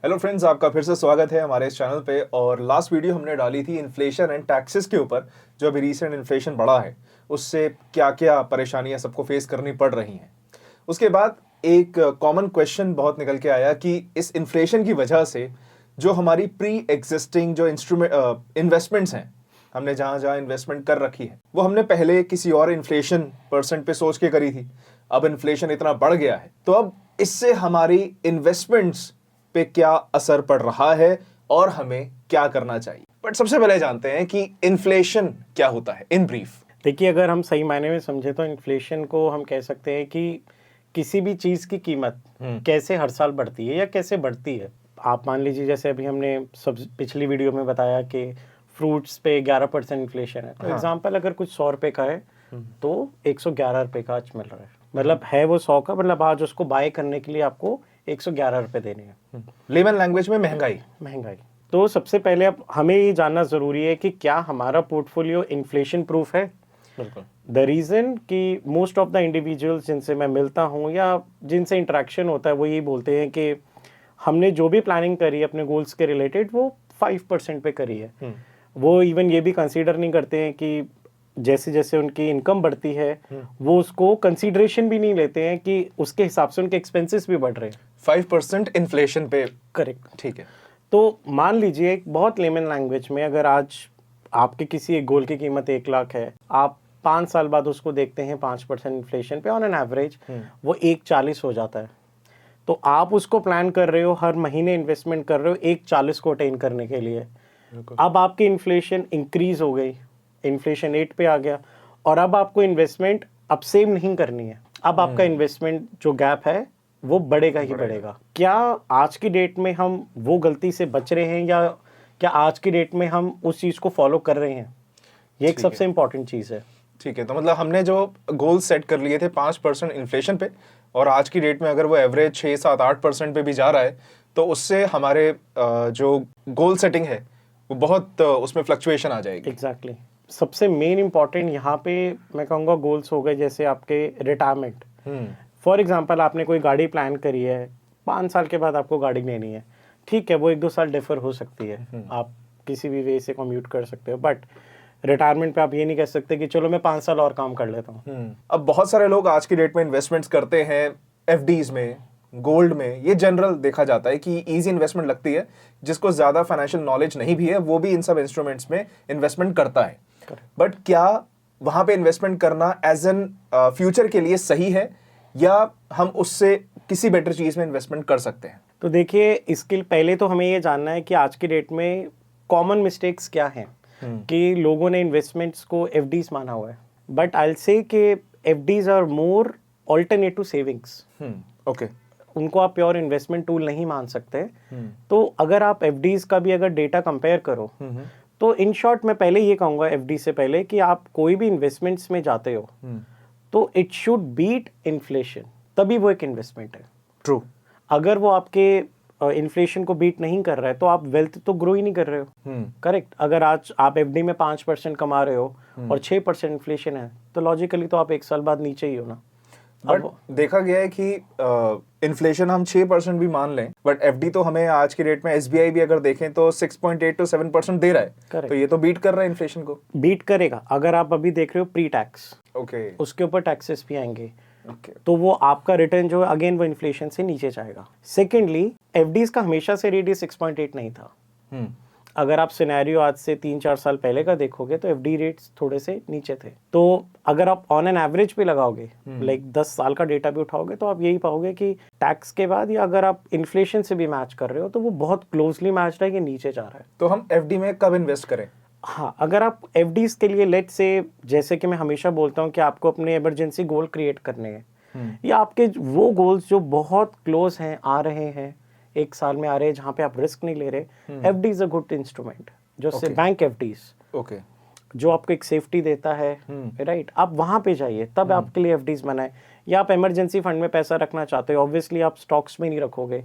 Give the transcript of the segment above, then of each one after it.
Hello friends, आपका फिर से स्वागत है हमारे इस चैनल पे। और लास्ट वीडियो हमने डाली थी इन्फ्लेशन एंड टैक्सेस के ऊपर। जो अभी रिसेंट इन्फ्लेशन बढ़ा है उससे क्या क्या परेशानियां सबको फेस करनी पड़ रही हैं। उसके बाद एक कॉमन क्वेश्चन बहुत निकल के आया कि इस इन्फ्लेशन की वजह से जो हमारी प्री एग्जिस्टिंग जो इन्वेस्टमेंट्स हैं, हमने जहाँ जहाँ इन्वेस्टमेंट कर रखी है वो हमने पहले किसी और इन्फ्लेशन परसेंट पे सोच के करी थी। अब इन्फ्लेशन इतना बढ़ गया है तो अब इससे हमारी इन्वेस्टमेंट्स पे क्या असर पड़ रहा है और हमें क्या करना चाहिए। बट सबसे पहले जानते हैं कि इन्फ्लेशन क्या होता है इन ब्रीफ। देखिए, अगर हम सही मायने में समझे तो इन्फ्लेशन को हम कह सकते हैं कि किसी भी चीज़ की कीमत कैसे हर साल बढ़ती है या कैसे बढ़ती है। आप मान लीजिए, जैसे अभी हमने सब पिछली वीडियो में बताया कि फ्रूट्स पे 11% इन्फ्लेशन है। तो एग्जाम्पल, अगर कुछ 100 रुपये का है तो 111 रुपये का आज मिल रहा है। मतलब है वो 100 का, मतलब आज उसको बाय करने के लिए आपको 111 रुपये देने हैं। लेमन लैंग्वेज में महंगाई। तो सबसे पहले अब हमें ये जानना ज़रूरी है कि क्या हमारा पोर्टफोलियो इन्फ्लेशन प्रूफ है। बिल्कुल। द रीज़न कि मोस्ट ऑफ द इंडिविजुअल्स जिनसे मैं मिलता हूँ या जिनसे इंटरेक्शन होता है वो यही बोलते हैं कि हमने जो भी प्लानिंग करी है अपने गोल्स के रिलेटेड वो 5% पे करी है। वो इवन ये भी कंसीडर नहीं करते हैं कि जैसे जैसे उनकी इनकम बढ़ती है वो उसको कंसीडरेशन भी नहीं लेते हैं कि उसके हिसाब से उनके एक्सपेंसेस भी बढ़ रहे हैं 5% इन्फ्लेशन पे। करेक्ट, ठीक है। तो मान लीजिए एक बहुत लेमन लैंग्वेज में, अगर आज आपके किसी एक गोल की कीमत 1 लाख है, आप 5 साल बाद उसको देखते हैं 5% इन्फ्लेशन पे ऑन एन एवरेज वो 1,40 हो जाता है। तो आप उसको प्लान कर रहे हो, हर महीने इन्वेस्टमेंट कर रहे हो 1,40 को अटेन करने के लिए। अब आपकी इन्फ्लेशन इंक्रीज हो गई, इन्फ्लेशन 8 पे आ गया और अब आपको इन्वेस्टमेंट अब सेव नहीं करनी है। अब आपका इन्वेस्टमेंट जो गैप है वो बढ़ेगा ही बढ़ेगा। क्या आज की डेट में हम वो गलती से बच रहे हैं या क्या आज की डेट में हम उस चीज़ को फॉलो कर रहे हैं? ये एक सबसे इंपॉर्टेंट चीज़ है। ठीक है, तो मतलब हमने जो गोल सेट कर लिए थे 5% इन्फ्लेशन पे, और आज की डेट में अगर वो एवरेज 6, 7, 8% पे भी जा रहा है तो उससे हमारे जो गोल सेटिंग है वो बहुत उसमें फ्लक्चुएशन आ जाएगी। एग्जैक्टली। सबसे मेन इंपॉर्टेंट यहाँ पे मैं कहूँगा गोल्स हो गए, जैसे आपके रिटायरमेंट। फॉर एग्जाम्पल, आपने कोई गाड़ी प्लान करी है, 5 साल के बाद आपको गाड़ी लेनी है। ठीक है, वो 1-2 साल डिफर हो सकती है, आप किसी भी वे से कम्यूट कर सकते हो, बट रिटायरमेंट पे आप ये नहीं कह सकते कि चलो मैं 5 साल और काम कर लेता हूँ। अब बहुत सारे लोग आज की डेट में इन्वेस्टमेंट्स करते हैं एफडीज में, गोल्ड में। ये जनरल देखा जाता है कि इजी इन्वेस्टमेंट लगती है। जिसको ज्यादा फाइनेंशियल नॉलेज नहीं भी है वो भी इन सब इंस्ट्रूमेंट्स में इन्वेस्टमेंट करता है। बट क्या वहां पे इन्वेस्टमेंट करना एज एन फ्यूचर के लिए सही है या हम उससे किसी बेटर चीज में इन्वेस्टमेंट कर सकते हैं? तो देखिए, इसके पहले तो हमें ये जानना है कि आज की डेट में कॉमन मिस्टेक्स क्या हैं। कि लोगों ने इन्वेस्टमेंट्स को एफडीज माना हुआ है, बट आई विल से कि FDs are more alternate to savings. Okay. उनको आप प्योर इन्वेस्टमेंट टूल नहीं मान सकते। तो अगर आप एफडीज का भी अगर डेटा कंपेयर करो तो इन शॉर्ट मैं पहले ये कहूँगा एफडी से पहले कि आप कोई भी इन्वेस्टमेंट्स में जाते हो तो इट शुड बीट इन्फ्लेशन, तभी वो एक इन्वेस्टमेंट है। ट्रू। अगर वो आपके इन्फ्लेशन को बीट नहीं कर रहा है तो आप वेल्थ तो ग्रो ही नहीं कर रहे हो। करेक्ट। अगर आज आप एफडी में 5% कमा रहे हो और 6% इन्फ्लेशन है तो लॉजिकली तो आप 1 साल बाद नीचे ही हो ना। बट देखा गया है कि इन्फ्लेशन हम 6% भी मान लें, बट एफडी तो हमें आज की डेट में एसबीआई भी अगर देखें तो 6.8 to 7% दे रहा है। Correct. तो ये तो बीट कर रहा है इन्फ्लेशन को। बीट करेगा अगर आप अभी देख रहे हो प्री टैक्स। ओके। उसके ऊपर टैक्सेस भी आएंगे। Okay. तो वो आपका रिटर्न जो है अगेन वो इन्फ्लेशन से नीचे जाएगा। सेकेंडली, एफडीज का हमेशा से रेट 6.8 नहीं था। अगर आप सिनेरियो आज से 3-4 साल पहले का देखोगे तो एफडी रेट्स थोड़े से नीचे थे। तो अगर आप ऑन एन एवरेज पे लगाओगे, लाइक 10 साल का डेटा भी उठाओगे तो आप यही पाओगे कि टैक्स के बाद या अगर आप इन्फ्लेशन से भी मैच कर रहे हो तो वो बहुत क्लोजली मैच है कि नीचे जा रहा है। तो हम एफडी में कब इन्वेस्ट करें? हाँ, अगर आप एफडीज के लिए लेट से, जैसे कि मैं हमेशा बोलता हूँ कि आपको अपने इमरजेंसी गोल क्रिएट करने हैं या आपके वो गोल्स जो बहुत क्लोज हैं, आ रहे हैं, 1 साल में आ रहे हैं, जहाँ पे आप रिस्क नहीं ले रहे, FD is a good instrument. जो से बैंक एफडीज, ओके, जो आपको एक सेफ्टी देता है, राइट, आप वहाँ पे जाइए, तब आपके लिए एफडीज बनाए। या आप इमरजेंसी फंड में पैसा रखना चाहते हो, ऑब्वियसली आप स्टॉक्स में नहीं रखोगे,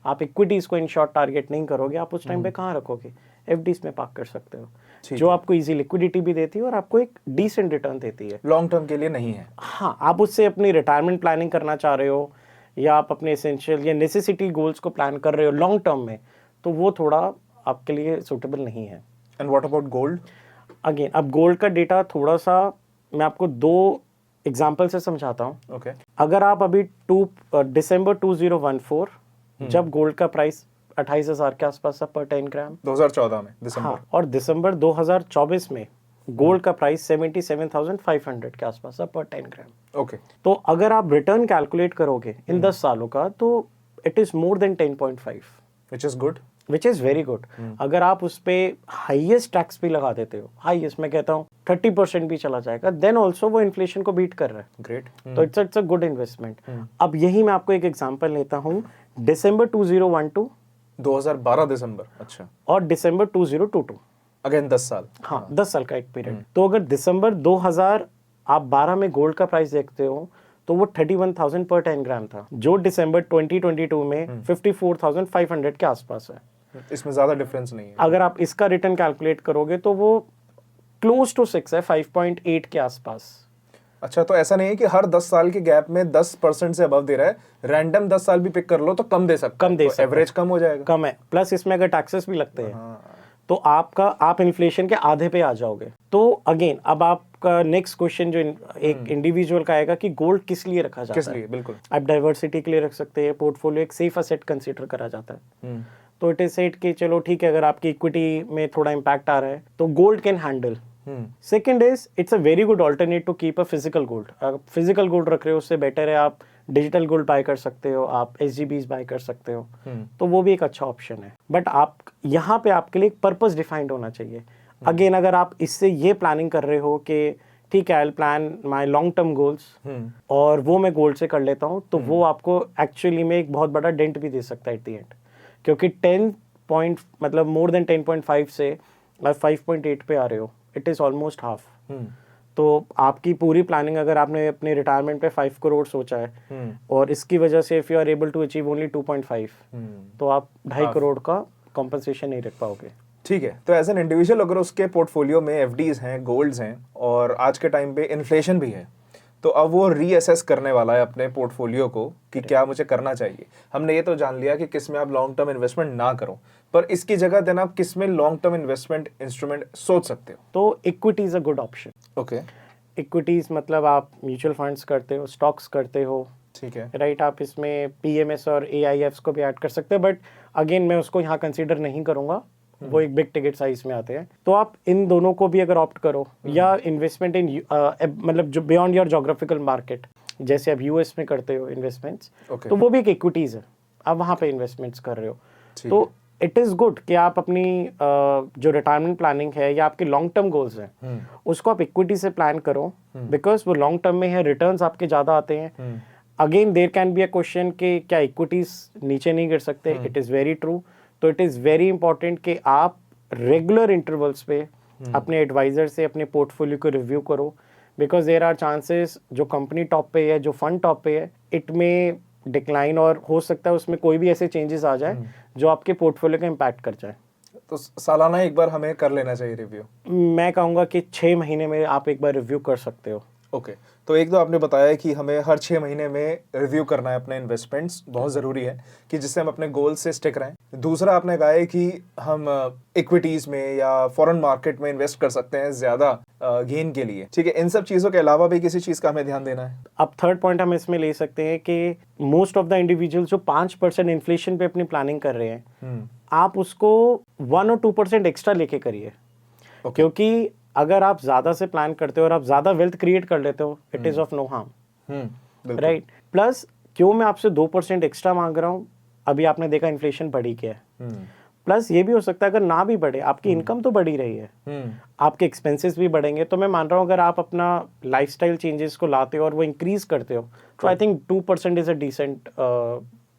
आप इक्विटीज को इन शॉर्ट टारगेट नहीं करोगे, आप उस टाइम पे कहाँ रखोगे? एफडीज में पार्क कर सकते हो, जो आपको इजी लिक्विडिटी भी देती है और आपको एक डिसेंट रिटर्न देती है। लॉन्ग टर्म के लिए नहीं है। हाँ, आप उससे अपनी रिटायरमेंट प्लानिंग करना चाह रहे हो या आप अपने एसेंशियल या नेसेसिटी गोल्स को प्लान कर रहे हो लॉन्ग टर्म में, तो वो थोड़ा आपके लिए सूटेबल नहीं है। And what about gold? Again अब गोल्ड का डेटा थोड़ा सा मैं आपको 2 एग्जाम्पल से समझाता हूँ। ओके। अगर आप अभी दिसंबर 2014 जब गोल्ड का प्राइस 28,000 के आसपास था पर 10 ग्राम 2014 में दिसंबर। हाँ, और दिसंबर 2024 में गोल्ड का प्राइस 77,500 के आसपास था पर 10 ग्राम। ओके। तो अगर आप रिटर्न कैलकुलेट करोगे इन 10 सालों का, तो it is more than 10.5, which is good. Which is very good. अगर आप उस पे हाईएस्ट टैक्स भी लगा देते हो, हाईएस्ट मैं कहता हूँ 30% भी चला जाएगा, देन ऑल्सो वो इन्फ्लेशन को बीट कर रहा है। ग्रेट। तो इट्स अ गुड इन्वेस्टमेंट। अब यही मैं आपको एक एग्जांपल लेता हूँ, दिसंबर 2012 2012 दिसंबर। अच्छा। और दिसंबर 2022, अगेन 10 साल। हाँ 10 साल का एक पीरियड। तो अगर दिसंबर 2012 में गोल्ड का प्राइस देखते हो तो वो 31,000 पर 10 ग्राम था, जो दिसंबर 2022 में 54,500 के आसपास है। इसमें ज्यादा डिफरेंस नहीं है। अगर आप इसका रिटर्न कैलकुलेट करोगे तो वो क्लोज टू 6 है, 5.8 के आसपास। अच्छा, तो ऐसा नहीं है कि हर 10 साल के गैप में 10% से अबव दे रहा है, रैंडम 10 साल भी पिक कर लो तो कम दे सकते, कम दे तो सकते एवरेज कम हो जाएगा। कम है, प्लस इसमें अगर टैक्सेस भी लगते हैं तो आप इन्फ्लेशन के आधे पे आ जाओगे। तो अगेन अब आपका नेक्स्ट क्वेश्चन जो एक इंडिविजुअल का आएगा कि गोल्ड किस लिए रखा जाता है। किस लिए? बिल्कुल। आप डाइवर्सिटी के लिए रख सकते हैं, पोर्टफोलियो एक सेफ असेट कंसीडर करा जाता है। तो इट इज सेट कि चलो ठीक है, अगर आपकी इक्विटी में थोड़ा इंपैक्ट आ रहा है तो gold can handle. Second is it's a very good alternate to keep a physical gold. अगर फिजिकल गोल्ड रख रहे हो उससे बेटर है आप डिजिटल गोल्ड बाय कर सकते हो, आप SGBs बाय कर सकते हो, तो वो भी एक अच्छा ऑप्शन है। बट आप यहाँ पे आपके लिए एक पर्पस डिफाइंड होना चाहिए। अगेन अगर आप इससे ये प्लानिंग कर रहे हो कि ठीक है I will plan my long term goals और वो मैं गोल्ड से कर लेता हूँ, तो वो आपको एक्चुअली में एक बहुत बड़ा डेंट भी दे सकता है एट द एंड, क्योंकि 10 पॉइंट मतलब मोर देन 10.5 से 5.8 पे आ रहे हो, इट इज ऑलमोस्ट हाफ। तो आपकी पूरी प्लानिंग अगर आपने अपने रिटायरमेंट पे 5 करोड़ सोचा है और इसकी वजह से if you are able to achieve only 2.5, तो आप 2.5 करोड़ का कॉम्पनसेशन नहीं रख पाओगे। ठीक है, तो एज एन इंडिविजुअल अगर उसके पोर्टफोलियो में FDs हैं, गोल्ड्स हैं और आज के टाइम पे इन्फ्लेशन भी है, तो अब वो रीअसेस करने वाला है अपने पोर्टफोलियो को कि क्या मुझे करना चाहिए। हमने ये तो जान लिया कि किस में आप लॉन्ग टर्म इन्वेस्टमेंट ना करो, पर इसकी जगह देना आप किस में लॉन्ग टर्म इन्वेस्टमेंट इंस्ट्रूमेंट सोच सकते हो। तो equity is a good option. Okay. Equities मतलब आप म्यूचुअल फंड्स करते हो, स्टॉक्स करते हो, ठीक है। राइट। आप इसमें PMS और AIFs को भी ऐड कर सकते हैं, बट अगेन मैं उसको यहाँ कंसीडर नहीं करूंगा, वो एक बिग टिकट साइज में आते हैं। तो आप इन दोनों को भी अगर ऑप्ट करो, या इन्वेस्टमेंट इन मतलब जो बियॉन्ड योर जोग्राफिकल मार्केट, जैसे आप US में करते हो इन्वेस्टमेंट्स, तो वो भी एक इक्विटीज है, आप वहाँ पे इन्वेस्टमेंट्स कर रहे हो। तो इट इज़ गुड कि आप अपनी जो रिटायरमेंट प्लानिंग है या आपके लॉन्ग टर्म गोल्स हैं उसको आप इक्विटी से प्लान करो, बिकॉज वो लॉन्ग टर्म में है, रिटर्न्स आपके ज़्यादा आते हैं। Again there can be a question कि क्या इक्विटीज नीचे नहीं गिर सकते, इट इज़ वेरी ट्रू। तो इट इज़ वेरी इंपॉर्टेंट कि आप रेगुलर इंटरवल्स पे अपने एडवाइजर से अपने पोर्टफोलियो को रिव्यू करो, बिकॉज देयर आर चांसेस जो कंपनी टॉप पे है, जो फंड टॉप पे है, इट में डिक्लाइन, और हो सकता है उसमें कोई भी ऐसे चेंजेस आ जाए जो आपके पोर्टफोलियो का इम्पैक्ट कर जाए। तो सालाना एक बार हमें कर लेना चाहिए रिव्यू। मैं कहूँगा कि 6 महीने में आप एक बार रिव्यू कर सकते हो। ओके। तो एक तो आपने बताया कि हमें हर 6 महीने में रिव्यू करना है अपने इन्वेस्टमेंट्स, बहुत ज़रूरी है कि जिससे हम अपने गोल से स्टिक रहें। दूसरा आपने कहा है कि हम इक्विटीज़ में या फॉरेन मार्केट में इन्वेस्ट कर सकते हैं ज़्यादा गेन के लिए। ठीक है, इन सब चीज़ों के अलावा भी किसी चीज़ का हमें ध्यान देना है। अब थर्ड पॉइंट हम इसमें ले सकते हैं कि मोस्ट ऑफ द इंडिविजुअल्स जो 5% इन्फ्लेशन पे अपनी प्लानिंग कर रहे हैं, आप उसको 1 और 2% एक्स्ट्रा लेके करिए। क्योंकि अगर आप ज्यादा से प्लान करते हो और आप ज्यादा वेल्थ क्रिएट कर लेते हो, it is of no harm, right. Plus क्यों मैं आपसे 2% एक्स्ट्रा मांग रहा हूँ, अभी आपने देखा इन्फ्लेशन बढ़ी क्या है। प्लस ये भी हो सकता है अगर ना भी बढ़े, आपकी इनकम तो बढ़ी रही है, आपके एक्सपेंसेस भी बढ़ेंगे। तो मैं मान रहा हूँ अगर आप अपना लाइफस्टाइल चेंजेस को लाते हो और वो इंक्रीज करते हो, तो I think 2% is a decent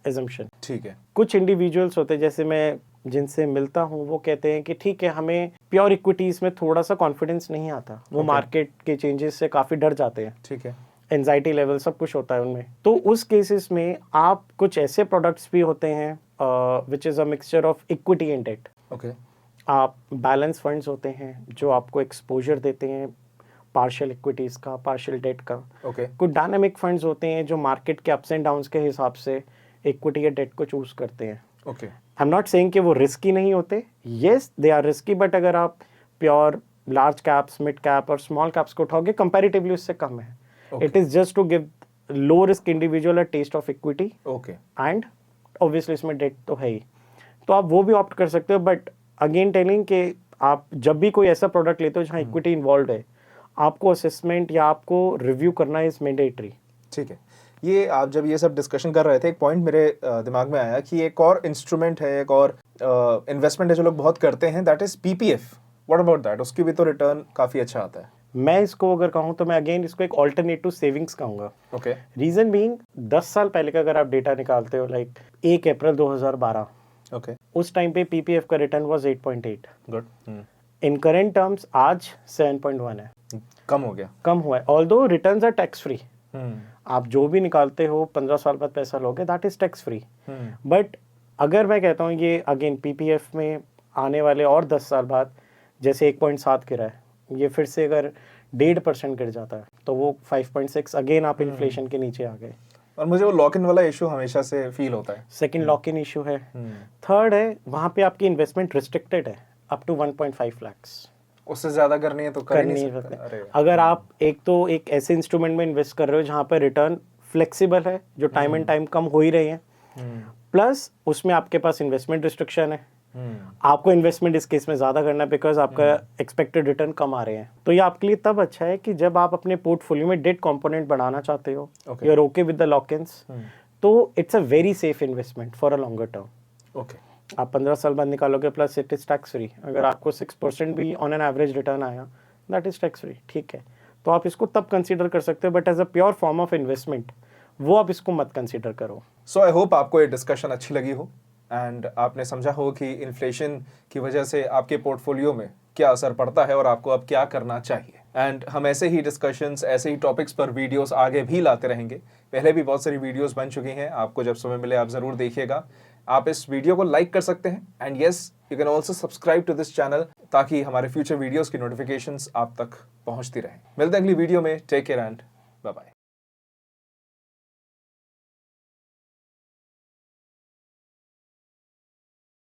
assumption. ठीक है। कुछ इंडिविजुअल्स होते हैं, जैसे मैं जिनसे मिलता हूँ, वो कहते हैं कि ठीक है हमें प्योर इक्विटीज में थोड़ा सा कॉन्फिडेंस नहीं आता, वो मार्केट के चेंजेस से काफी डर जाते हैं। ठीक है। एंजाइटी लेवल सब कुछ होता है उनमें। तो उस केसेस में आप कुछ ऐसे प्रोडक्ट्स भी होते हैं which is a mixture of equity and debt. Okay. आप बैलेंस फंड्स होते हैं जो आपको एक्सपोजर देते हैं पार्शियल इक्विटीज का, पार्शियल डेट का। ओके कुछ डायनामिक फंड्स होते हैं जो मार्केट के अप्स एंड डाउन्स के हिसाब से इक्विटी या डेट को चूज करते हैं। Okay I am not saying कि वो रिस्की नहीं होते, yes they are risky, but अगर आप pure large caps, mid cap और स्मॉल कैप्स को उठाओगे कंपैरेटिवली उससे कम है। It is just to give low risk individual a taste of equity okay and obviously इसमें डेट तो है ही, तो आप वो भी ऑप्ट कर सकते हो। बट अगेन टेलिंग कि आप जब भी कोई ऐसा प्रोडक्ट लेते हो जहाँ इक्विटी इन्वॉल्व है, आपको असेसमेंट या आपको रिव्यू करना इज मैंडेटरी। ठीक है। ये आप जब ये सब डिस्कशन कर रहे थे, एक पॉइंट मेरे दिमाग में आया कि एक और इंस्ट्रूमेंट है, एक और इन्वेस्टमेंट है जो लोग बहुत करते हैं, that is PPF. What about that? उसकी भी तो रिटर्न काफ़ी अच्छा आता है। मैं इसको अगर कहूँ तो मैं अगेन इसको एक ऑल्टरनेटिव सेविंग्स कहूँगा। ओके रीजन बीइंग 10 साल पहले का अगर आप डेटा निकालते हो, लाइक 1 अप्रैल 2012, ओके उस टाइम पे पीपीएफ का return was 8.8। Good. In current terms आज 7.1 है, कम हो गया। कम हुआ है। Although returns are tax free, आप जो भी निकालते हो 15 साल बाद पैसा लोगे, that is tax free. But अगर मैं कहता हूँ ये अगेन पीपीएफ में आने वाले और 10 साल बाद जैसे 1.7 गिरा है, ये फिर से अगर 1.5% गिर जाता है तो वो 5.6, अगेन आप इन्फ्लेशन के नीचे आ गए। और मुझे वो लॉक इन वाला इशू हमेशा से फील होता है। सेकंड लॉक इन इशू है। थर्ड है, वहाँ पे आपकी इन्वेस्टमेंट रिस्ट्रिक्टेड है अप टू 1.5 लाख्स। उससे ज्यादा करनी है तो कर ही नहीं सकते। अरे अगर आप एक ऐसे इंस्ट्रूमेंट में इन्वेस्ट कर रहे हो जहाँ पर रिटर्न फ्लेक्सिबल है, जो टाइम एंड टाइम कम हो ही रहे हैं, प्लस उसमें आपके पास इन्वेस्टमेंट रिस्ट्रिक्शन है, आपको इन्वेस्टमेंट इस केस में ज्यादा करना है बिकॉज आपका एक्सपेक्टेड रिटर्न कम आ रहे हैं, तो ये आपके लिए तब अच्छा है कि जब आप अपने पोर्टफोलियो में डेट कंपोनेंट बढ़ाना चाहते हो, you are okay with the lock-ins, तो it's a very safe investment for a longer term. Okay आप 15 साल बाद निकालोगे, plus it is tax free. अगर आपको 6% भी ऑन एन एवरेज रिटर्न आया, दैट इज टैक्स फ्री, ठीक है, तो आप इसको तब कंसीडर कर सकते हो, but as a pure form of investment वो आप इसको मत कंसीडर करो। सो आई होप आपको ये डिस्कशन अच्छी लगी हो एंड आपने समझा हो कि इन्फ्लेशन की वजह से आपके पोर्टफोलियो में क्या असर पड़ता है और आपको अब क्या करना चाहिए। एंड हम ऐसे ही डिस्कशंस, ऐसे ही टॉपिक्स पर वीडियोस आगे भी लाते रहेंगे। पहले भी बहुत सारी वीडियोस बन चुकी हैं, आपको जब समय मिले आप ज़रूर देखिएगा। आप इस वीडियो को लाइक कर सकते हैं and yes you can also subscribe to this channel, ताकि हमारे फ्यूचर वीडियोस की नोटिफिकेशंस आप तक पहुंचती रहें। मिलते हैं अगली वीडियो में। Take care and bye bye.